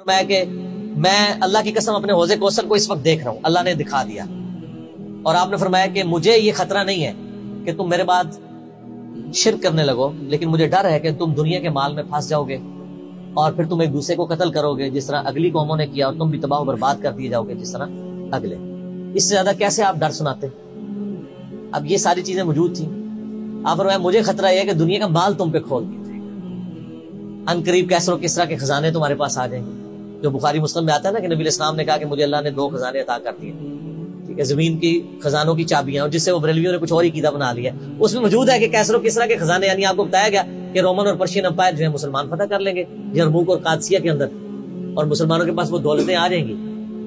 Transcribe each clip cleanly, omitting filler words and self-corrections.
فرمایا کہ میں اللہ کی قسم اپنے حوض کوثر کو اس وقت دیکھ رہا ہوں، اللہ نے دکھا دیا، اور آپ نے فرمایا کہ مجھے یہ خطرہ نہیں ہے کہ تم میرے بعد شرک کرنے لگو، لیکن مجھے ڈر ہے کہ تم دنیا کے مال میں پھنس جاؤ گے اور پھر تم ایک دوسرے کو قتل کرو گے جس طرح اگلی قوموں نے کیا، اور تم بھی تباہ و برباد کر دیے جاؤ گے جس طرح اگلے۔ اس سے زیادہ کیسے آپ ڈر سناتے؟ اب یہ ساری چیزیں موجود تھیں۔ آپ فرمایا مجھے خطرہ یہ ہے کہ دنیا کا مال تم پہ کھول دیا جائے گا، ان قریب کیسر و کسرا کے خزانے تمہارے پاس آ جائیں گے، جو بخاری مسلم میں آتا ہے نا کہ نبی علیہ السلام نے کہا کہ مجھے اللہ نے 2 خزانے عطا کر دیے، ٹھیک ہے، زمین کی خزانوں کی چابیاں، اور جس سے وہ بریلویوں نے کچھ اور ہی قیدا بنا لیا۔ اس میں موجود ہے کہ کیسر و کسرا کے خزانے، یعنی آپ کو بتایا گیا کہ رومن اور پرشین امپائر جو ہے مسلمان فتح کر لیں گے یرموک اور قادسیہ کے اندر، اور مسلمانوں کے پاس وہ دولتیں آ جائیں گی،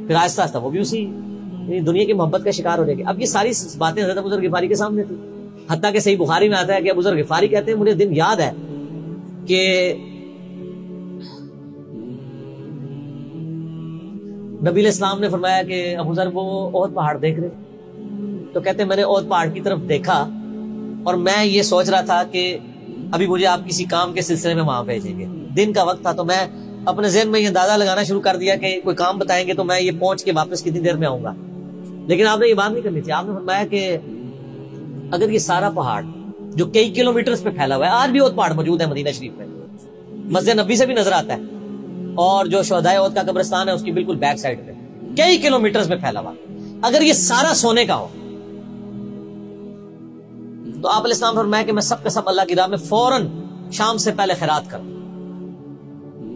پھر آہستہ آہستہ وہ بھی اسی دنیا کی محبت کا شکار ہو جائے گی۔ اب یہ ساری باتیں حضرت ابو ذر غفاری کے سامنے تھی، حتیٰ کہ صحیح بخاری میں آتا ہے کہ ابو ذر غفاری کہتے ہیں مجھے دن یاد ہے کہ نبی علیہ السلام نے فرمایا کہ ابو ذر وہ احد پہاڑ دیکھ رہے، تو کہتے ہیں میں نے احد پہاڑ کی طرف دیکھا اور میں یہ سوچ رہا تھا کہ ابھی مجھے آپ کسی کام کے سلسلے میں وہاں بھیجیں گے، دن کا وقت تھا، تو میں اپنے ذہن میں یہ اندازہ لگانا شروع کر دیا کہ کوئی کام بتائیں گے تو میں یہ پہنچ کے واپس کتنی دیر میں آؤں گا، لیکن آپ نے یہ بات نہیں کرنی تھی۔ آپ نے فرمایا کہ اگر یہ سارا پہاڑ جو کئی کلومیٹرز پہ پھیلا ہوا ہے، آج بھی احد پہاڑ موجود ہے مدینہ شریف میں، مسجد نبی سے بھی نظر آتا ہے، اور جو شہدائے احد کا قبرستان ہے اس کی بالکل بیک سائڈ پہ کئی کلومیٹرز پہ پھیلا ہوا، اگر یہ سارا سونے کا ہو تو آپ علیہ السلام فرمایا کہ میں سب کا سب اللہ کی راہ میں فوراً شام سے پہلے خیرات کروں،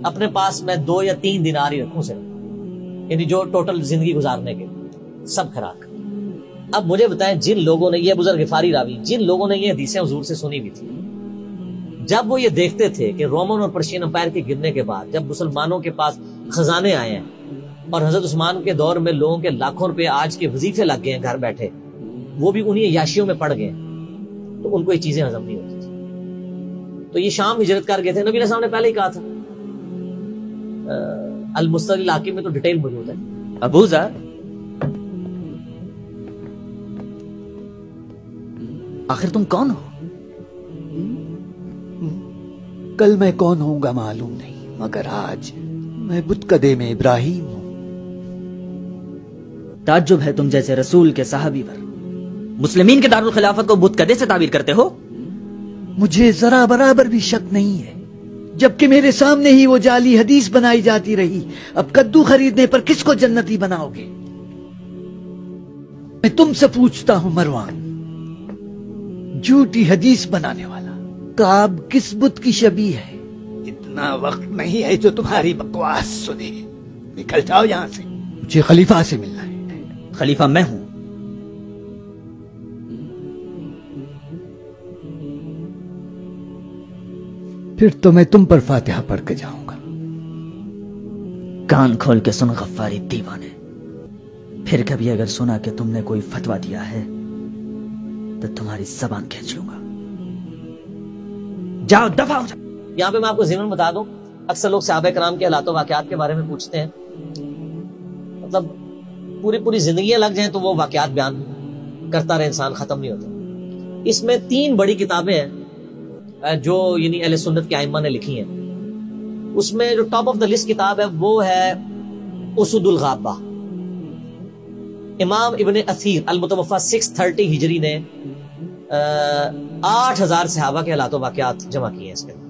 اپنے پاس میں 2 یا 3 دینار ہی رکھوں صرف، یعنی جو ٹوٹل زندگی گزارنے کے سب خیرات کروں۔ اب مجھے بتائیں جن لوگوں نے، یہ ابو ذر غفاری راوی، جن لوگوں نے یہ حدیثیں حضور سے سنی بھی تھی، جب وہ یہ دیکھتے تھے کہ رومن اور پرشین امپائر کے گرنے کے بعد جب مسلمانوں کے پاس خزانے آئے ہیں اور حضرت عثمان کے دور میں لوگوں کے لاکھوں روپے آج کے وظیفے لگ گئے ہیں گھر بیٹھے، وہ بھی انہی عیاشیوں میں پڑ گئے، تو ان کو یہ چیزیں ہضم نہیں ہوتی تھی، تو یہ شام ہجرت کر گئے تھے۔ نبی علیہ السلام نے پہلے ہی کہا تھا، المستدرک الحاکم میں تو ڈیٹیل موجود ہے۔ ابو ذر، آخر تم کون ہو؟ کل میں کون ہوں گا معلوم نہیں، مگر آج میں بتکدے میں ابراہیم ہوں۔ تعجب ہے تم جیسے رسول کے صحابی پر مسلمین کے دارالخلافت کو بتکدے سے تعبیر کرتے ہو۔ مجھے ذرا برابر بھی شک نہیں ہے، جبکہ میرے سامنے ہی وہ جعلی حدیث بنائی جاتی رہی، اب کدو خریدنے پر کس کو جنتی بناؤ گے؟ میں تم سے پوچھتا ہوں مروان، جھوٹی حدیث بنانے والا، کعب کس بت کی شبیہ ہے؟ اتنا وقت نہیں ہے جو تمہاری بکواس سنے، نکل جاؤ یہاں سے، مجھے خلیفہ سے ملنا ہے۔ خلیفہ میں ہوں۔ پھر تو میں تم پر فاتحہ پڑھ کے جاؤں گا۔ کان کھول کے سن غفاری دیوانے، پھر کبھی اگر سنا کہ تم نے کوئی فتویٰ دیا ہے تو تمہاری زبان کھینچ لوں گا۔ جاؤ دفع ہو جاؤ۔ یہاں پہ میں آپ کو ضمن بتا دوں، اکثر لوگ صحابہ کرام کے حالات و واقعات کے بارے میں پوچھتے ہیں، مطلب پوری زندگیاں لگ جائیں تو وہ واقعات بیان کرتا رہے انسان، ختم نہیں ہوتا۔ اس میں 3 بڑی کتابیں ہیں جو یعنی اہل سنت کے ائمہ نے لکھی ہیں، اس میں جو ٹاپ آف دا لسٹ کتاب ہے وہ ہے اسد الغابہ۔ امام ابن اثیر المتوفا 630 ہجری نے 8000 صحابہ کے حالات و واقعات جمع کیے ہیں اس کے اندر۔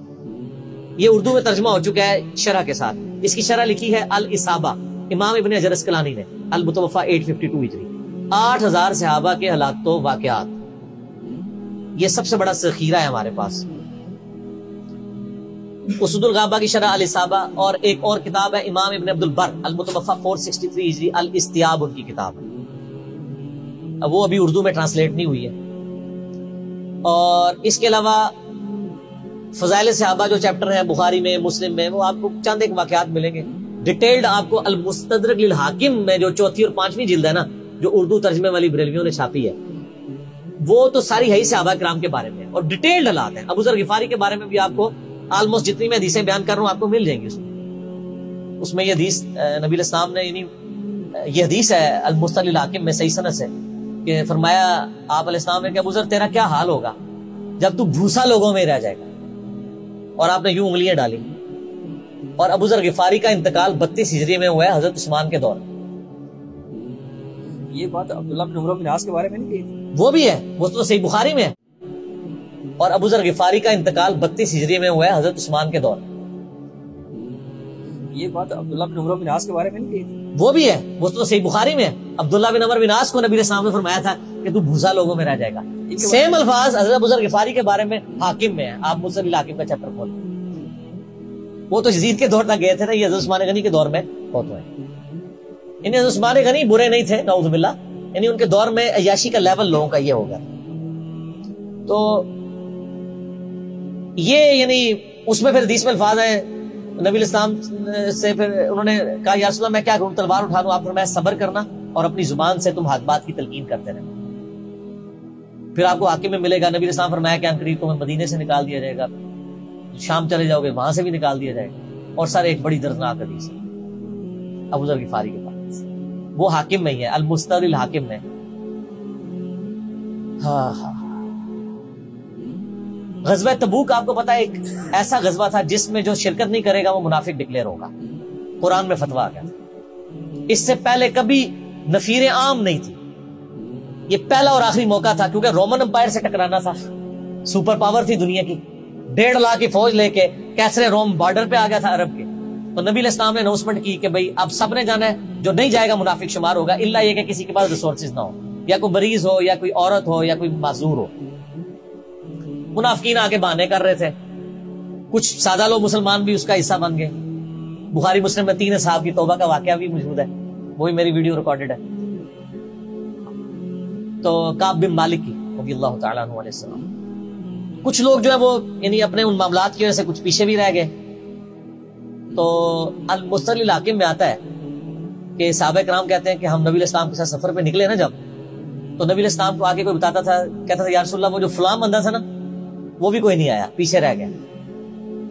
یہ اردو میں ترجمہ ہو چکا ہے شرح کے ساتھ، اس کی شرح لکھی ہے الاصابہ امام ابن حجر اسقلانی نے، المتوفا 852 ہجری۔ 8000 صحابہ کے حالات و واقعات، یہ سب سے بڑا ذخیرہ ہے ہمارے پاس۔ اسد الغابہ کی شرح الاصابہ، اور ایک اور کتاب ہے امام ابن عبد البر المتوفا 463 ہجری، الاستیاب ان کی کتاب ہے، اب وہ ابھی اردو میں ٹرانسلیٹ نہیں ہوئی ہے۔ اور اس کے علاوہ فضائل صحابہ جو چیپٹر ہے بخاری میں، مسلم میں، وہ آپ کو چند ایک واقعات ملیں گے ڈیٹیلڈ۔ آپ کو المستدرک للحاکم میں جو 4تھی اور 5ویں جلد ہے نا، جو اردو ترجمے والی بریلویوں نے چھاپی ہے، وہ تو ساری ہے ہی صحابہ کرام کے بارے میں، اور ڈیٹیلڈ حالات ہیں۔ ابو ذر غفاری کے بارے میں بھی آپ کو آلموسٹ جتنی میں حدیثیں بیان کر رہا ہوں آپ کو مل جائیں گی اس میں یہ حدیث نبی علیہ السلام نے، یعنی یہ حدیث ہے المستدرک للحاکم میں صحیح سند سے، کہ فرمایا آپ علیہ السلام نے کہ ابو ذر تیرا کیا حال ہوگا جب تو بھوسا لوگوں میں رہ جائے گا، اور آپ نے یوں انگلیاں ڈالی، اور ابو ذر غفاری کا انتقال 32 ہجری میں ہوا ہے حضرت عثمان کے دور میں. یہ بات عبداللہ بن عمرو بن عاص کے بارے میں نہیں کہی؟ وہ بھی ہے، وہ تو صحیح بخاری میں ہے. اور ابو ذر غفاری کا انتقال 32 ہجری میں ہوا ہے حضرت عثمان کے دور میں. یہ بات عبداللہ بن عمرو بن عاص کے بارے میں نہیں کہی؟ وہ بھی ہے، وہ تو صحیح بخاری میں ہے. عبداللہ بن عمر بن عاص کو نبی علیہ السلام نے فرمایا تھا کہ تو بھوسا لوگوں میں رہ جائے گا. سیم الفاظ حضرت ابو ذر غفاری کے بارے میں حاکم میں ہے. آپ مسلم حاکم کا چیپٹر کھولیں. وہ تو یزید کے دور تک گئے تھے نا، یہ حضرت عثمان غنی کے دور میں بہت ہوئے. یعنی حضرت عثمان غنی برے نہیں تھے نعوذ باللہ، یعنی ان کے دور میں عیاشی کا لیول لوگوں کا یہ ہوگا. تو یہ یعنی اس میں پھر حدیث میں الفاظ ہیں نبی علیہ السلام سے، پھر انہوں نے کہا یا رسول اللہ میں کیا کروں، تلوار اٹھا لوں؟ آپ فرمایا صبر کرنا اور اپنی زبان سے تم حق بات کی تلقین کرتے رہنا، پھر آپ کو حاکم میں ملے گا. نبی علیہ السلام فرمایا کہ قریب تمہیں مدینے سے نکال دیا جائے گا، شام چلے جاؤ گے وہاں سے بھی نکال دیا جائے گا. اور سر ایک بڑی دردناک حدیث ہے ابو ذر غفاری کے پاس، وہ حاکم میں ہی ہے، المستدرک الحاکم میں. ہاں ہاں. غزوہ تبوک آپ کو پتا ہے ایک ایسا غزوہ تھا جس میں جو شرکت نہیں کرے گا وہ منافق ڈکلیئر ہوگا. قرآن میں فتویٰ آ گیا تھا. اس سے پہلے کبھی نفیر عام نہیں تھی، یہ پہلا اور آخری موقع تھا، کیونکہ رومن امپائر سے ٹکرانا تھا. سپر پاور تھی دنیا کی، 1.5 لاکھ کی فوج لے کے کیسرے روم بارڈر پہ آ گیا تھا عرب کے. تو نبی علیہ السلام نے اناؤنسمنٹ کی کہ بھئی اب سب نے جانا ہے، جو نہیں جائے گا منافق شمار ہوگا، الا یہ کہ کسی کے پاس ریسورسز نہ ہو، یا کوئی مریض ہو، یا کوئی عورت ہو، یا کوئی معذور ہو. منافقین آگے بہانے کر رہے تھے، کچھ سادہ لوگ مسلمان بھی اس کا حصہ بن گئے. بخاری مسلم میں 3 صحابہ کی توبہ کا واقعہ بھی موجود ہے، وہی میری ویڈیو ریکارڈڈ ہے. تو کعب بن مالک کی رضی اللہ تعالیٰ عنہ علیہ السلام، کچھ لوگ جو ہے وہ یعنی اپنے ان معاملات کی وجہ سے کچھ پیچھے بھی رہ گئے. تو المستدرک الحاکم میں آتا ہے کہ صحابہ کرام کہتے ہیں کہ ہم نبی علیہ السلام کے ساتھ سفر پہ نکلے نا جب، تو نبی علیہ السلام کو آگے کوئی بتاتا تھا، کہتا تھا یا رسول اللہ وہ جو فلاں بندہ تھا نا وہ بھی کوئی نہیں آیا، پیچھے رہ گیا.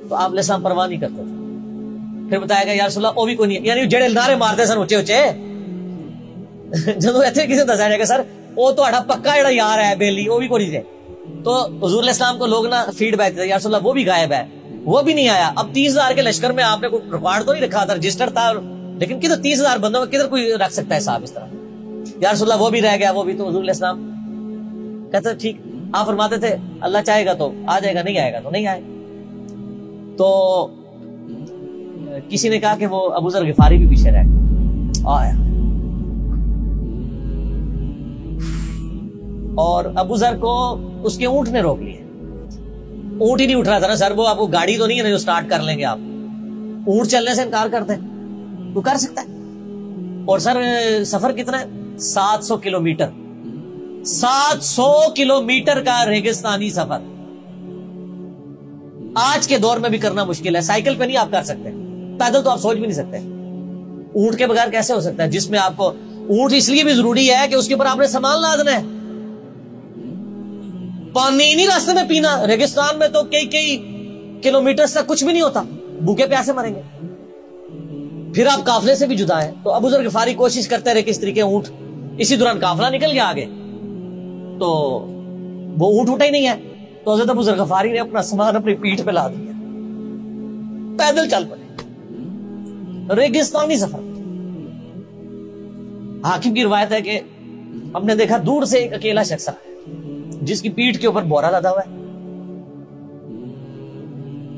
تو آپ علیہ السلام پرواہ نہیں کرتے تھے. پھر بتایا گیا یا رسول اللہ وہ بھی کوئی نہیں، یعنی جڑے نعرے مارتے سن اچھے اچھے جدوں ایتھے کسی دسیا جائے گا سر وہ تہاڈا پکا جڑا یار ہے بیلی وہ بھی کوئی نہیں ہے. تو حضور علیہ السلام کو لوگ نا فیڈ بیک دیتے یا رسول اللہ وہ بھی غائب ہے، وہ بھی نہیں آیا. اب 30,000 کے لشکر میں آپ نے کوئی ریکارڈ تو نہیں رکھا تھا، رجسٹر تھا، لیکن کدھر 30,000 بندوں میں کدھر کوئی رکھ سکتا ہے صاحب اس طرح. یا رسول اللہ وہ بھی رہ گیا، وہ بھی. تو حضور علیہ السلام کہتے ٹھیک. آپ فرماتے تھے اللہ چاہے گا تو آ جائے گا، نہیں آئے گا تو نہیں آئے. تو کسی نے کہا کہ وہ ابو ذر غفاری بھی پیچھے رہ گیا، آیا. اور ابو ذر کو اس کے اونٹ نے روک لیا. اونٹ ہی نہیں اٹھ رہا تھا نا سر، وہ آپ کو گاڑی تو نہیں ہے نا جو سٹارٹ کر لیں گے آپ. اونٹ چلنے سے انکار کرتے ہیں، تو کر سکتا ہے. اور سر سفر کتنا ہے؟ 700 کلومیٹر. 700 کلومیٹر کا ریگستانی سفر آج کے دور میں بھی کرنا مشکل ہے. سائیکل پہ نہیں آپ کر سکتے، پیدل تو آپ سوچ بھی نہیں سکتے. اونٹ کے بغیر کیسے ہو سکتا ہے، جس میں آپ کو اونٹ اس لیے بھی ضروری ہے کہ اس کے اوپر آپ نے سامان لادنا ہے. پانی نہیں راستے میں پینا، ریگستان میں تو کئی کلومیٹر تک کچھ بھی نہیں ہوتا، بھوکے پیاسے مریں گے. پھر آپ قافلے سے بھی جدا ہے. تو ابو ذر غفاری کوشش کرتے رہے کس طریقے اونٹ، اسی دوران قافلہ نکل گیا آگے، تو وہ اونٹ اٹھا ہی نہیں ہے. تو حضرت ابو ذر غفاری نے اپنا سامان اپنی پیٹھ پہ لاد دیا، پیدل چل پڑے ریگستانی سفر. حاکم کی روایت ہے کہ ہم نے دیکھا دور سے ایک اکیلا شخص آیا جس کی پیٹھ کے اوپر بورا لدا ہوا ہے.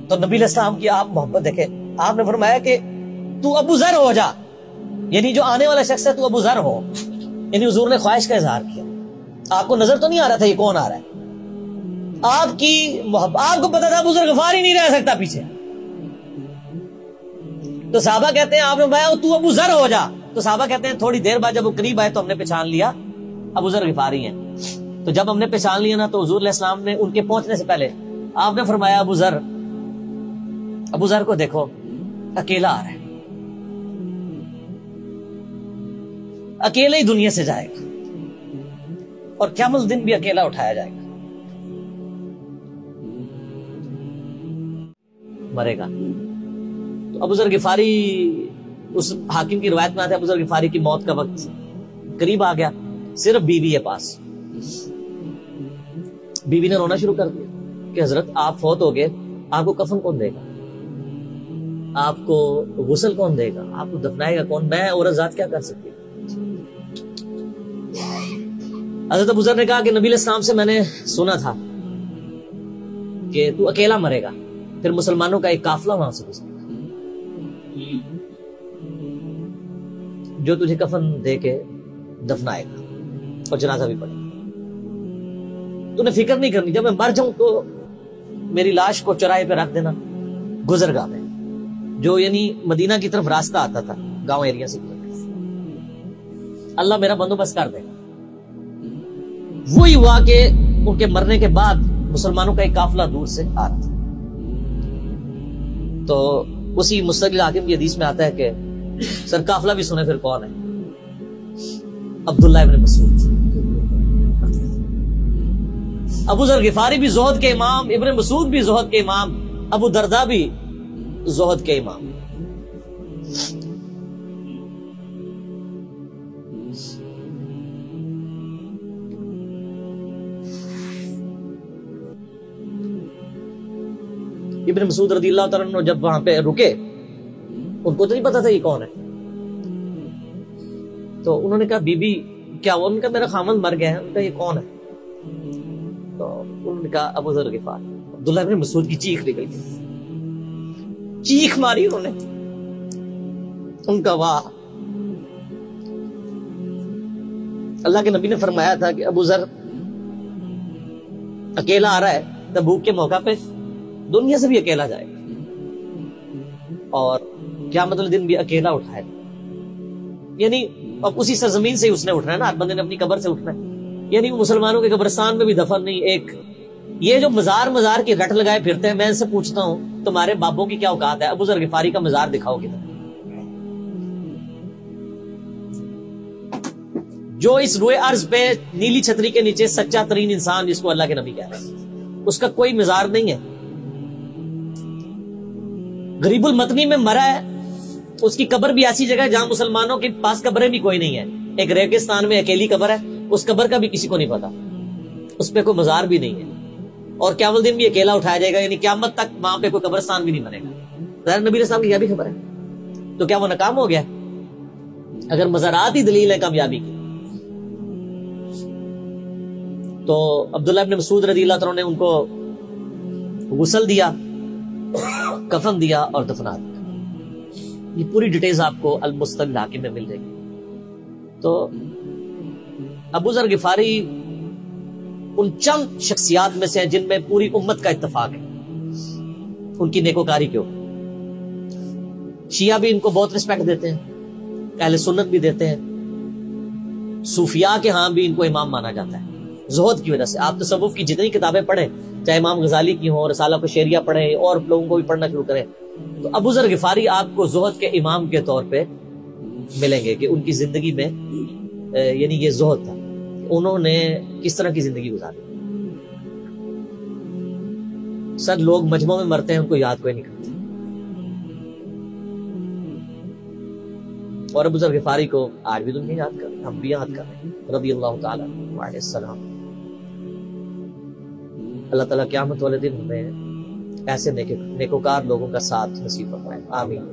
تو نبی علیہ السلام کی آپ محبت دیکھے، آپ نے فرمایا کہ تو ابو ذر ہو جا، یعنی جو آنے والا شخص ہے تو ابو ذر ہو. یعنی حضور نے خواہش کا اظہار کیا. آپ کو نظر تو نہیں آ رہا تھا یہ کون آ رہا ہے، آپ کی محبت، آپ کو پتا تھا ابو ذر غفاری نہیں رہ سکتا پیچھے. تو صحابہ کہتے ہیں آپ نے فرمایا تو ابو ذر ہو جا. تو صحابہ کہتے ہیں تھوڑی دیر بعد جب وہ قریب آئے تو ہم نے پہچان لیا ابو ذر غفاری ہیں. تو جب ہم نے پہچان لیا نا تو حضور علیہ السلام نے ان کے پہنچنے سے پہلے آپ نے فرمایا ابو ذر کو دیکھو اکیلا آ رہا ہے، اکیلے ہی دنیا سے جائے گا اور قیامت دن بھی اکیلا اٹھایا جائے گا، مرے گا. تو ابو ذر غفاری اس حاکم کی روایت میں آتا ہے ابو ذر غفاری کی موت کا وقت قریب آ گیا، صرف بیوی ہے پاس. بیوی نے رونا شروع کر دیا کہ حضرت آپ فوت ہو گئے، آپ کو کفن کون دے گا؟ آپ کو غسل کون دے گا؟ آپ کو دفنائے گا کون؟ میں عورت ذات کیا کر سکتی؟ حضرت ابو ذر نے کہا کہ نبی علیہ السلام سے میں نے سنا تھا کہ تو اکیلا مرے گا، پھر مسلمانوں کا ایک قافلہ وہاں سے گزرے گا جو تجھے کفن دے کے دفنائے گا اور جنازہ بھی پڑے گا۔ تو نے فکر نہیں کرنی، جب میں مر جاؤں تو میری لاش کو چوراہے پہ رکھ دینا گزرگاہ میں، جو یعنی مدینہ کی طرف راستہ آتا تھا گاؤں ایریا سے، اللہ میرا بندوبست کر دے گا۔ وہی ہوا کہ ان کے مرنے کے بعد مسلمانوں کا ایک قافلہ دور سے آ رہا تھا، تو اسی مستقل حاکم کی حدیث میں آتا ہے کہ سر قافلہ بھی سنے پھر کون ہے؟ عبداللہ ابن مسعود۔ ابو ذر غفاری بھی زہد کے امام، ابن مسعود بھی زہد کے امام، ابو درداء بھی زہد کے امام۔ ابن مسعود رضی اللہ تعالیٰ عنہ جب وہاں پہ رکے، ان کو تو نہیں پتا تھا یہ کون ہے، تو انہوں نے کہا بی بی کیا ہوا؟ ان کا میرا خامند مر گیا ہے۔ ان کا یہ کون ہے؟ تو انہوں نے کہا ابو ذر غفاری۔ عبداللہ ابن مسعود کی چیخ نکل گئی، چیخ ماری انہوں نے، ان کا واہ۔ اللہ کے نبی نے فرمایا تھا کہ ابو ذر اکیلا آ رہا ہے، تبوک کے موقع پہ دنیا سے بھی اکیلا جائے گا اور قیامت والے دن بھی اکیلا اٹھائے گا۔ یعنی اب اسی سرزمین سے ہی اس نے اٹھنا ہے نا، ہر بندے نے اپنی قبر سے اٹھنا ہے، یعنی مسلمانوں کے قبرستان میں بھی دفن نہیں۔ ایک یہ جو مزار کی رٹ لگائے پھرتے ہیں، میں ان سے پوچھتا ہوں تمہارے بابوں کی کیا اوقات ہے؟ ابو ذر غفاری کا مزار دکھاؤ کدھر؟ جو اس روئے ارض پہ نیلی چھتری کے نیچے سچا ترین انسان جس کو اللہ کے نبی کہہ رہے ہیں، اس کا کوئی مزار نہیں ہے۔ غریب المتنی میں مرا ہے، اس کی قبر بھی ایسی جگہ ہے جہاں مسلمانوں کے پاس قبریں بھی کوئی نہیں ہے، ایک ریگستان میں اکیلی قبر ہے، اس قبر کا بھی کسی کو نہیں پتا، اس پہ کوئی مزار بھی نہیں ہے، اور قیامت دن بھی اکیلا اٹھایا جائے گا، یعنی قیامت تک وہاں پہ کوئی قبرستان بھی نہیں بنے گا۔ ظاہر نبی علیہ السلام کی یہ بھی خبر ہے، تو کیا وہ ناکام ہو گیا اگر مزارات ہی دلیل ہے کامیابی کی؟ تو عبداللہ ابن مسعود رضی اللہ عنہ نے ان کو غسل دیا، کفن دیا اور دفنا دیا۔ یہ پوری ڈیٹیلز آپ کو المستقل حاکم میں مل جائے گی۔ تو ابو ذر غفاری ان چند شخصیات میں سے ہیں جن میں پوری امت کا اتفاق ہے ان کی نیکوکاری کے اوپر۔ شیعہ بھی ان کو بہت رسپیکٹ دیتے ہیں، اہل سنت بھی دیتے ہیں، صوفیاء کے ہاں بھی ان کو امام مانا جاتا ہے زہد کی وجہ سے۔ آپ تصوف کی جتنی کتابیں پڑھیں، چاہے امام غزالی کی ہوں، رسالہ قشیریہ پڑھیں، اور لوگوں کو بھی پڑھنا شروع کریں، تو ابو ذر غفاری آپ کو زہد کے امام کے طور پہ ملیں گے کہ ان کی زندگی میں یعنی یہ زہد تھا، انہوں نے کس طرح کی زندگی گزاری۔ سر لوگ مجمع میں مرتے ہیں، ان کو یاد کوئی نہیں کرتا، اور ابو ذر غفاری کو آج بھی دنیا یاد کر رہے ہیں، ہم بھی یاد کر رہے ہیں رضی اللہ تعالیٰ علیہ السلام۔ اللہ تعالیٰ قیامت والے دن ہمیں ایسے نیکوکار لوگوں کا ساتھ نصیب فرمائے، آمین۔